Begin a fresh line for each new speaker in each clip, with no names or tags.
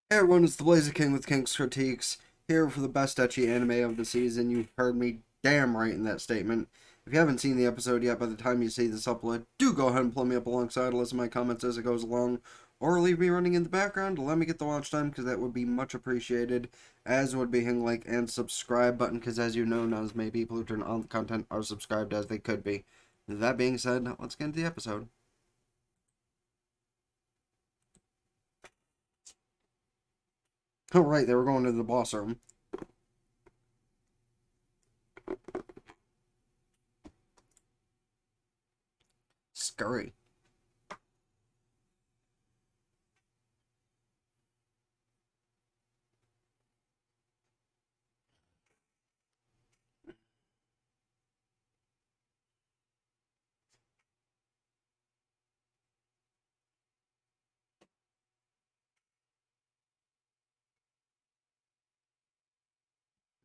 Hey everyone, it's the Blazer King with King's Critiques, here for the best ecchi anime of the season. You've heard me damn right in that statement. If you haven't seen the episode yet, by the time you see this upload, do go ahead and pull me up alongside, listen to my comments as it goes along, or leave me running in the background to let me get the watch time, because that would be much appreciated, as would be hitting like and subscribe button, because as you know, not as many people who turn on the content are subscribed as they could be. That being said, let's get into the episode. Alright, they were going to the boss room. Scurry.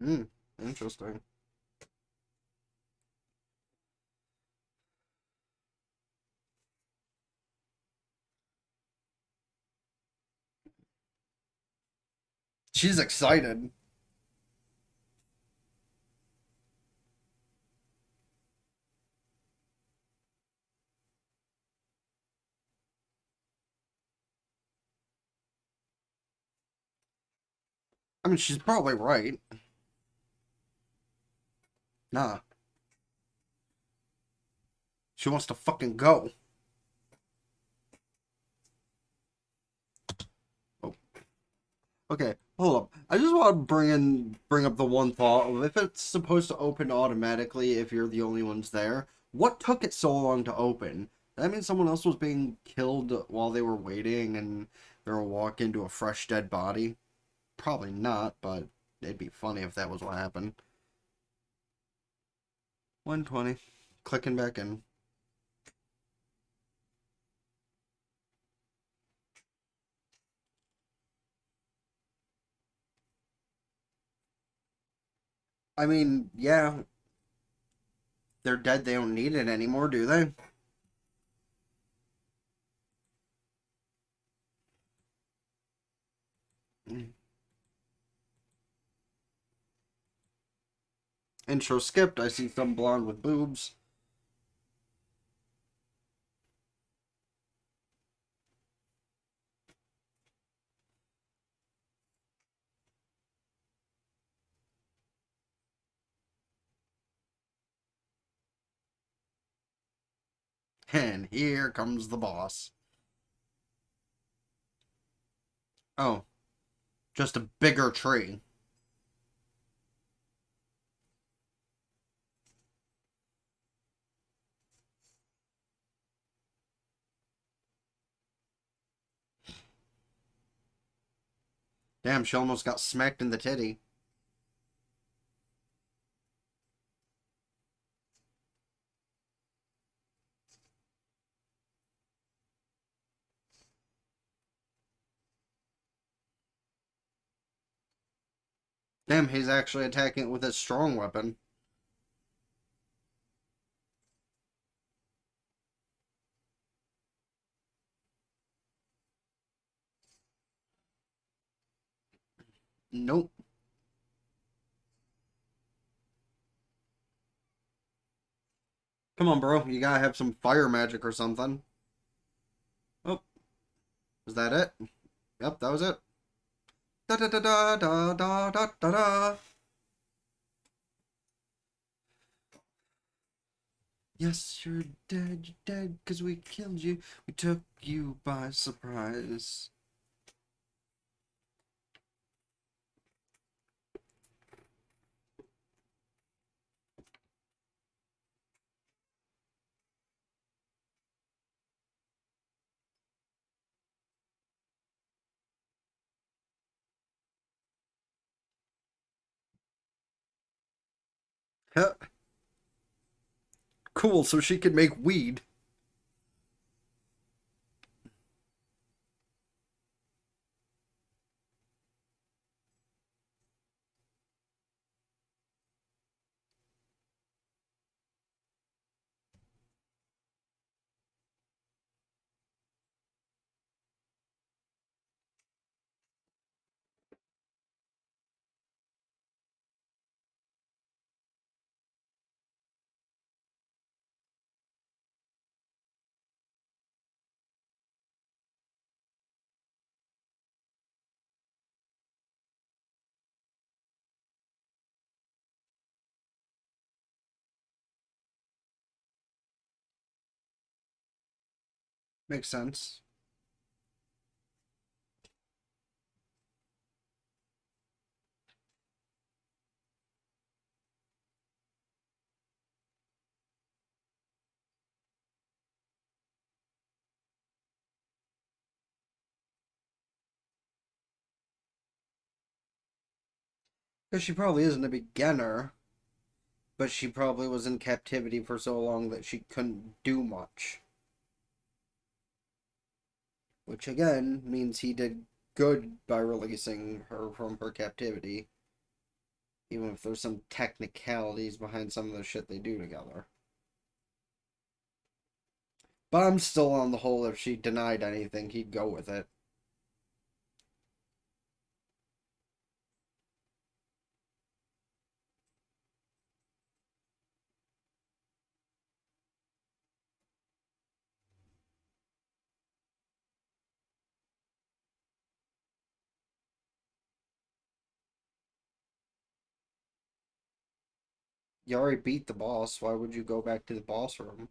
Hmm, interesting. She's excited. I mean, she's probably right. Nah, she wants to fucking go. Oh, okay, hold up. I just want to bring up the one thought of if it's supposed to open automatically if you're the only ones there. What took it so long to open? That means someone else was being killed while they were waiting, and they were walking into a fresh dead body. Probably not, but it'd be funny if that was what happened. 120, clicking back in. I mean, yeah, they're dead. They don't need it anymore, do they? Intro skipped. I see some blonde with boobs. And here comes the boss. Oh, just a bigger tree. Damn, she almost got smacked in the titty. Damn, he's actually attacking it with his strong weapon. Nope. Come on, bro. You gotta have some fire magic or something. Oh, is that it? Yep, that was it. Da da da da da da da da da. Yes, you're dead, 'cause we killed you. We took you by surprise. Huh. Cool, so she can make weed. Makes sense. Because she probably isn't a beginner, but she probably was in captivity for so long that she couldn't do much. Which again means he did good by releasing her from her captivity, even if there's some technicalities behind some of the shit they do together. But I'm still on the whole, if she denied anything, he'd go with it. You already beat the boss, why would you go back to the boss room?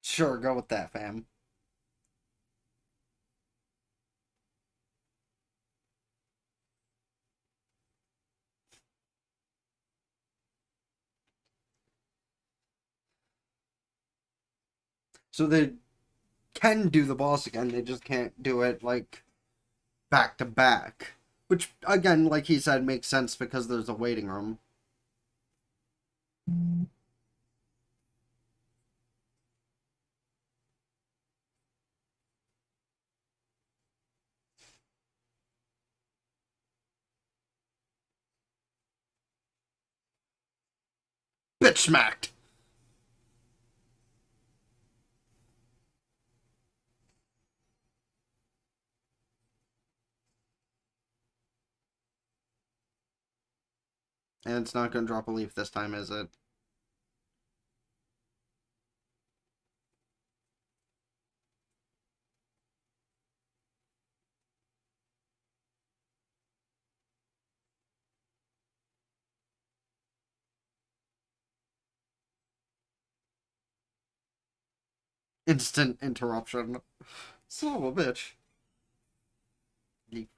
Sure, go with that, fam. So they can do the boss again, they just can't do it, like, back to back. Which, again, like he said, makes sense because there's a waiting room. Bitch smacked! And it's not gonna drop a leaf this time, is it? Instant interruption. Son of a bitch. Geek.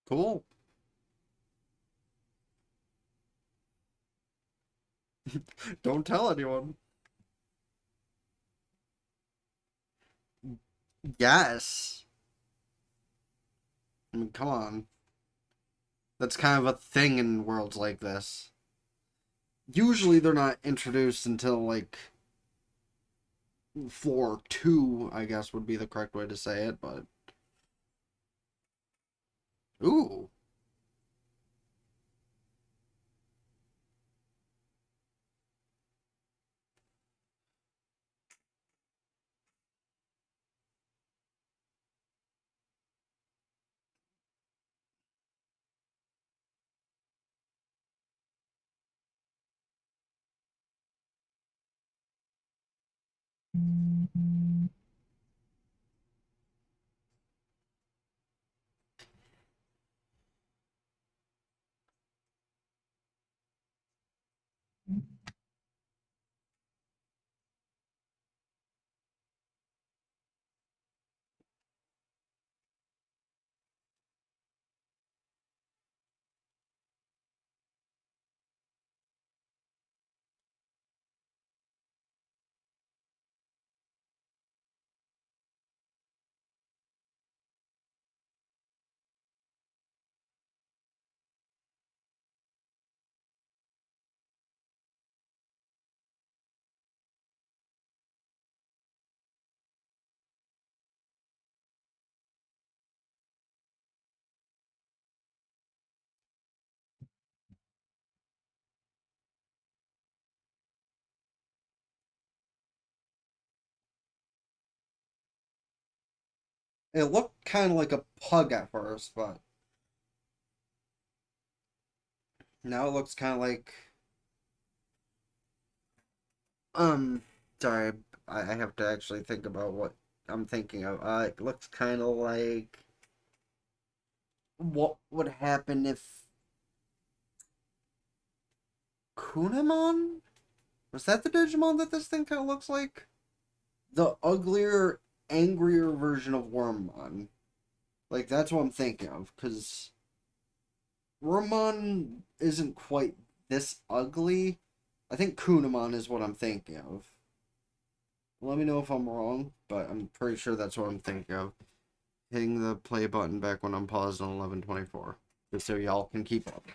Cool. Don't tell anyone. Yes. I mean, come on. That's kind of a thing in worlds like this. Usually they're not introduced until, like, floor 2, I guess would be the correct way to say it, but. Ooh. It looked kind of like a pug at first, but now it looks kind of like um. Sorry, I have to actually think about what I'm thinking of. It looks kind of like what would happen if Kunamon? Was that the Digimon that this thing kind of looks like? The uglier, angrier version of Wormmon. Like, that's what I'm thinking of, because Wormmon isn't quite this ugly. I think Kunamon is what I'm thinking of. Let me know if I'm wrong, but I'm pretty sure that's what I'm thinking of. Hitting the play button back when I'm paused on 11:24, just so y'all can keep up.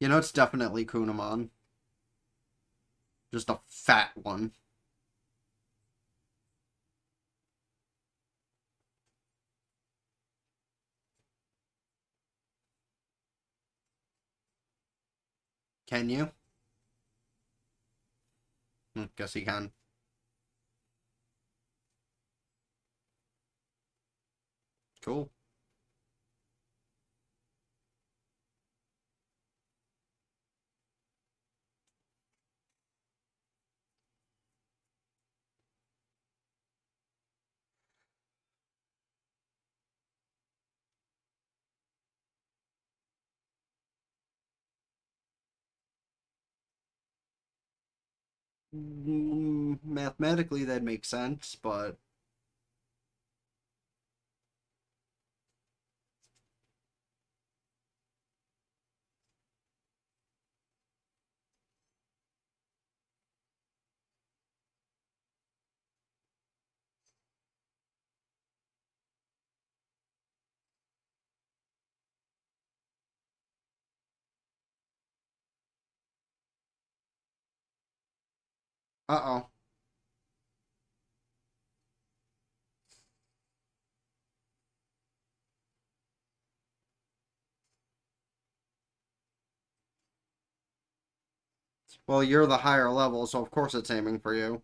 You know, it's definitely Kunamon. Just a fat one. Can you? Guess he can. Cool. Mathematically, that makes sense, but uh-oh. Well, you're the higher level, so of course it's aiming for you.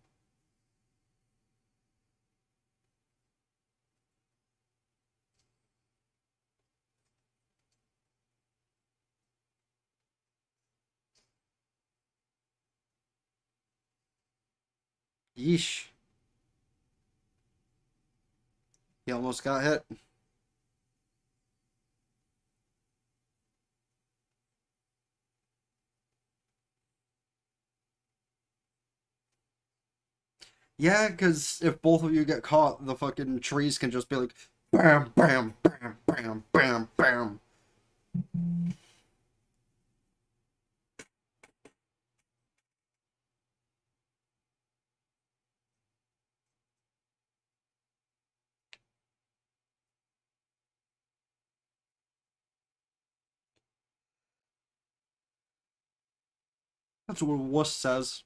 Yeesh. He almost got hit. Yeah, because if both of you get caught, the fucking trees can just be like, bam, bam, bam, bam, bam, bam. That's what Wuss says.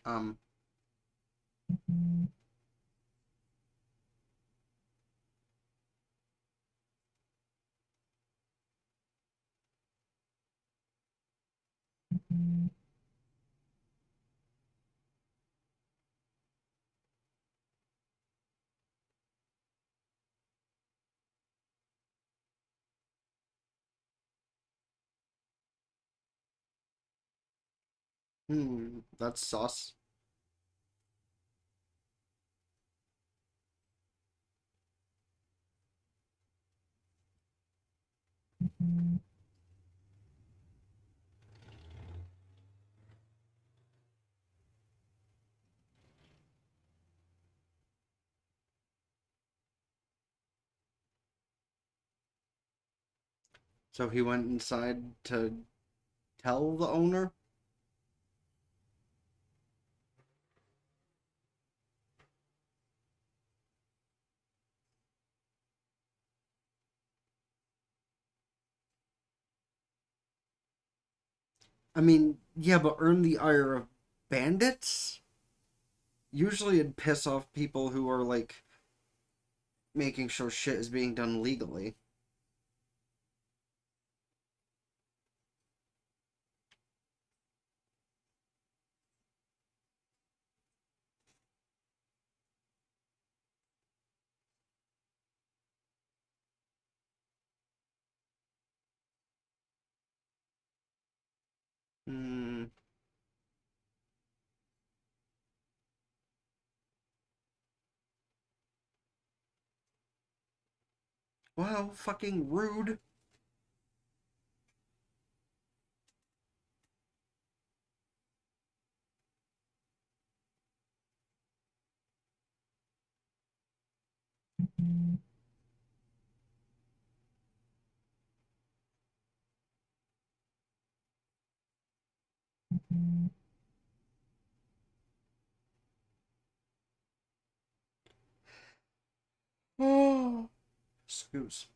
Um, that's sus. So he went inside to tell the owner? I mean, yeah, but earn the ire of bandits? Usually it'd piss off people who are, like, making sure shit is being done legally. Hmm. Well, fucking rude. Oh. Excuse.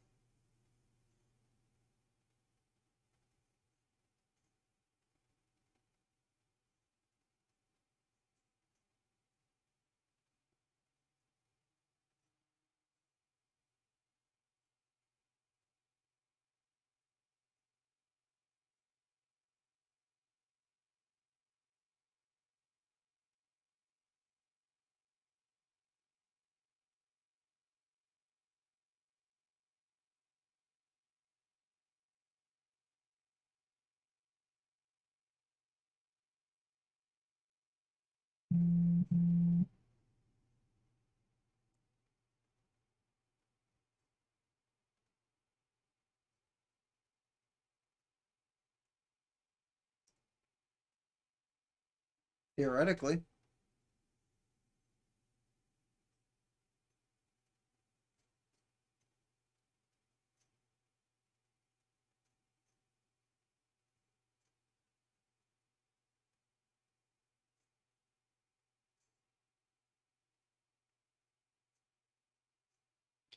Theoretically.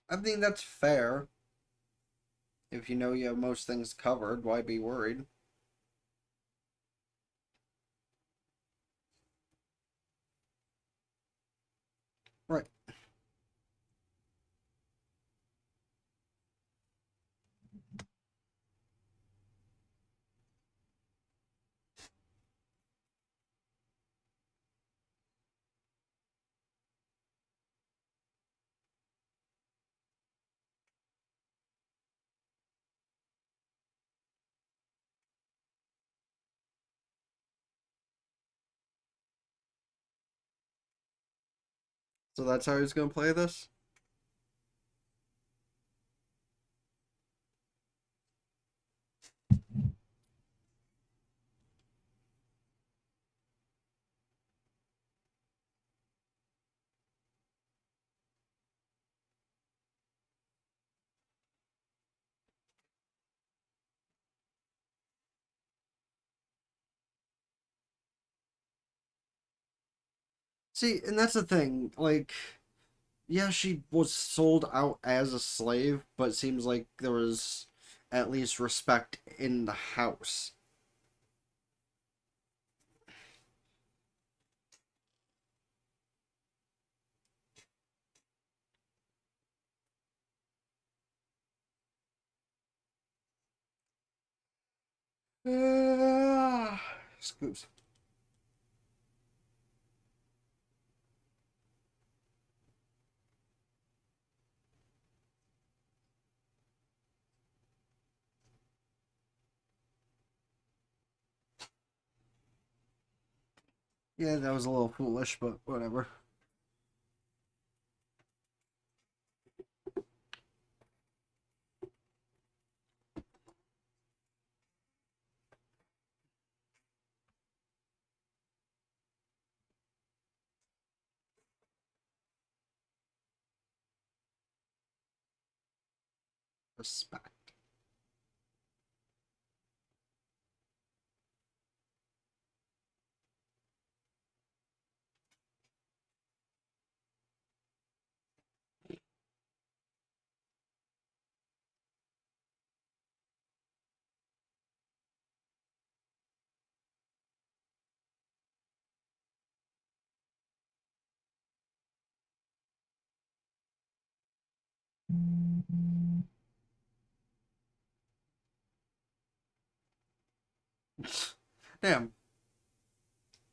I think that's fair. If you know you have most things covered, why be worried? Right. So that's how he's gonna play this? See, and that's the thing. Like, yeah, she was sold out as a slave, but it seems like there was at least respect in the house. Excuse. Yeah, that was a little foolish, but whatever. Respect. Damn,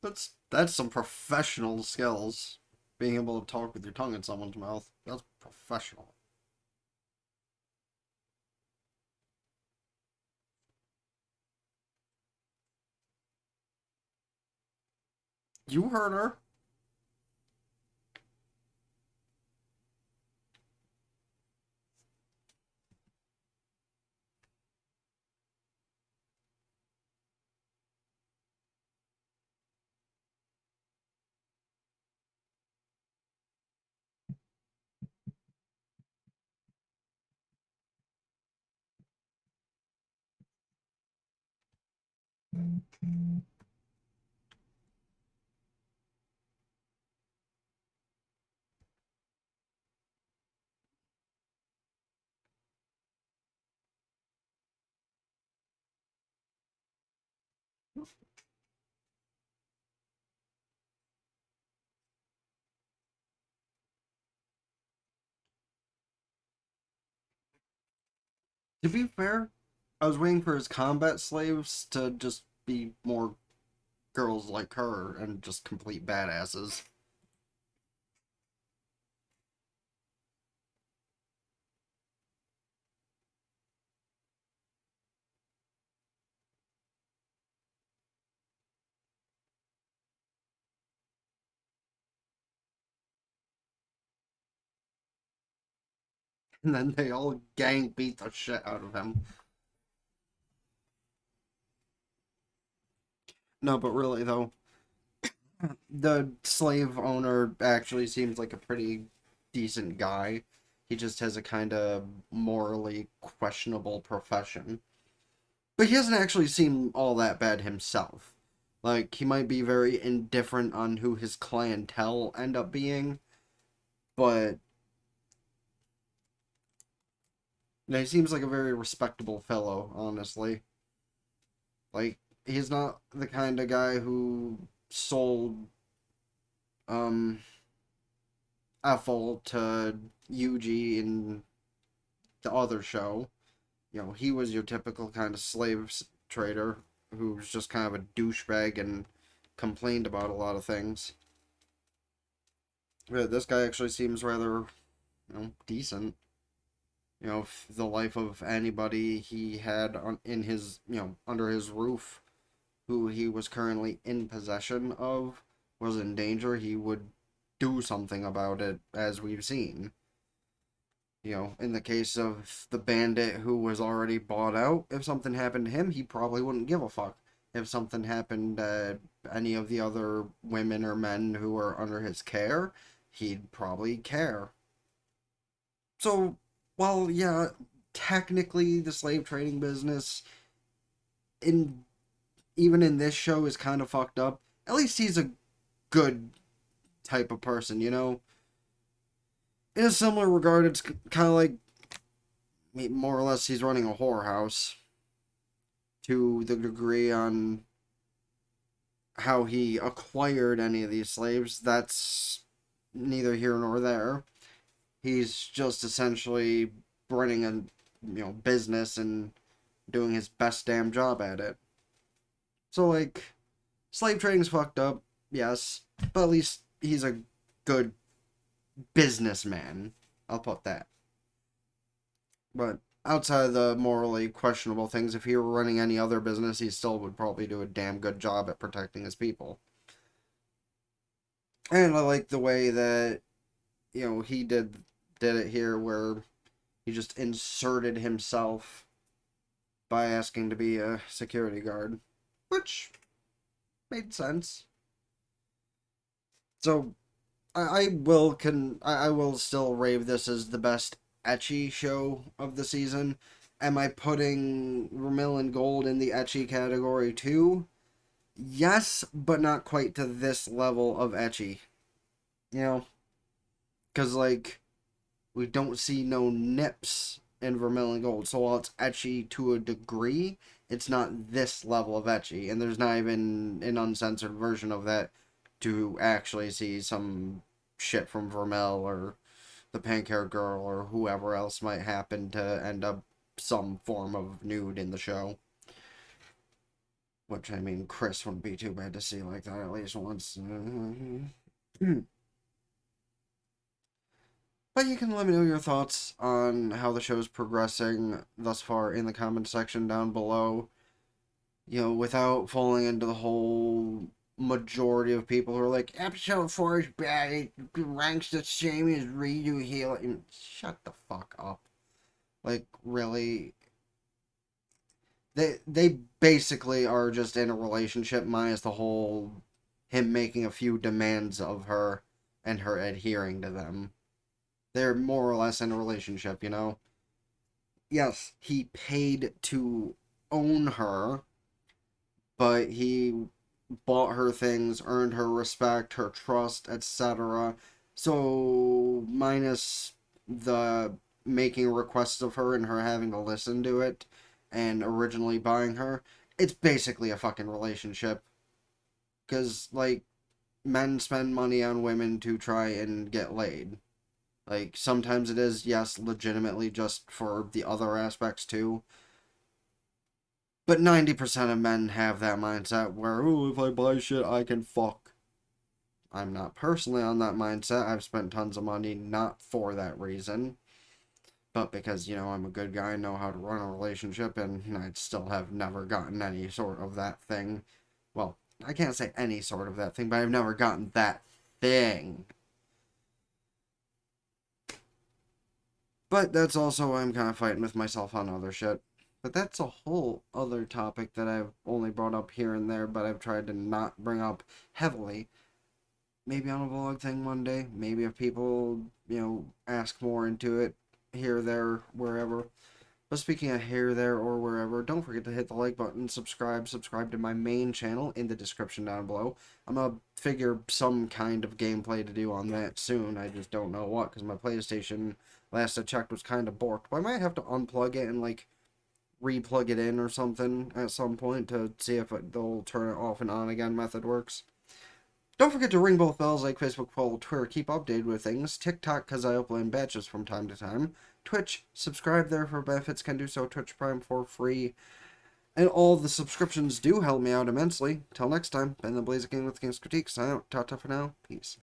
that's some professional skills. Being able to talk with your tongue in someone's mouth. That's professional. You heard her. To be fair, I was waiting for his combat slaves to just be more girls like her and just complete badasses. And then they all gang beat the shit out of him. No, but really though, the slave owner actually seems like a pretty decent guy. He just has a kind of morally questionable profession. But he doesn't actually seem all that bad himself. Like, he might be very indifferent on who his clientele end up being, but he seems like a very respectable fellow, honestly. Like, he's not the kind of guy who sold um Ethel to Yuji in the other show. He was your typical kind of slave trader who was just kind of a douchebag and complained about a lot of things. But this guy actually seems rather, decent. The life of anybody he had in his, under his roof, who he was currently in possession of, was in danger, he would do something about it, as we've seen. In the case of the bandit who was already bought out, if something happened to him, he probably wouldn't give a fuck. If something happened to any of the other women or men who were under his care, he'd probably care. So, well, yeah, technically the slave trading business in even in this show is kind of fucked up. At least he's a good type of person. In a similar regard, it's kind of like more or less he's running a whorehouse to the degree on how he acquired any of these slaves. That's neither here nor there. He's just essentially running a business and doing his best damn job at it. So like, slave trading's fucked up, yes, but at least he's a good businessman. I'll put that. But outside of the morally questionable things, if he were running any other business, he still would probably do a damn good job at protecting his people. And I like the way that he did it here, where he just inserted himself by asking to be a security guard, which made sense. So I will still rave this as the best ecchi show of the season. Am I putting Vermilion Gold in the ecchi category too? Yes, but not quite to this level of ecchi. You know, because like we don't see no nips in Vermilion Gold, so while it's ecchi to a degree, it's not this level of ecchi, and there's not even an uncensored version of that to actually see some shit from Vermel or the pink-haired girl or whoever else might happen to end up some form of nude in the show. Which, I mean, Chris wouldn't be too bad to see like that at least once. But you can let me know your thoughts on how the show's progressing thus far in the comment section down below. You know, without falling into the whole majority of people who are like, episode 4 is bad, it ranks the same as Redo Heal. Shut the fuck up. Like, really? They basically are just in a relationship, minus the whole him making a few demands of her and her adhering to them. They're more or less in a relationship, you know? Yes, he paid to own her, but he bought her things, earned her respect, her trust, etc. So, minus the making requests of her and her having to listen to it and originally buying her, it's basically a fucking relationship. Because, like, men spend money on women to try and get laid. Like, sometimes it is, yes, legitimately just for the other aspects too. But 90% of men have that mindset where, oh, if I buy shit, I can fuck. I'm not personally on that mindset. I've spent tons of money not for that reason. But because, you know, I'm a good guy, know how to run a relationship, and I still have never gotten any sort of that thing. Well, I can't say any sort of that thing, but I've never gotten that thing. But that's also why I'm kind of fighting with myself on other shit. But that's a whole other topic that I've only brought up here and there, but I've tried to not bring up heavily. Maybe on a vlog thing one day. Maybe if people, you know, ask more into it here, there, wherever. But speaking of here, there, or wherever, don't forget to hit the like button, subscribe to my main channel in the description down below. I'm gonna figure some kind of gameplay to do on that soon. I just don't know what, because my PlayStation, last I checked, was kind of borked. But I might have to unplug it and, like, re-plug it in or something at some point to see if the whole turn it off and on again method works. Don't forget to ring both bells like Facebook, follow Twitter, keep updated with things. TikTok, because I upload batches from time to time. Twitch, subscribe there for benefits, can do so. Twitch Prime for free. And all the subscriptions do help me out immensely. Till next time, been the Blazer King with King's Critique. Sign out. Ta-ta for now. Peace.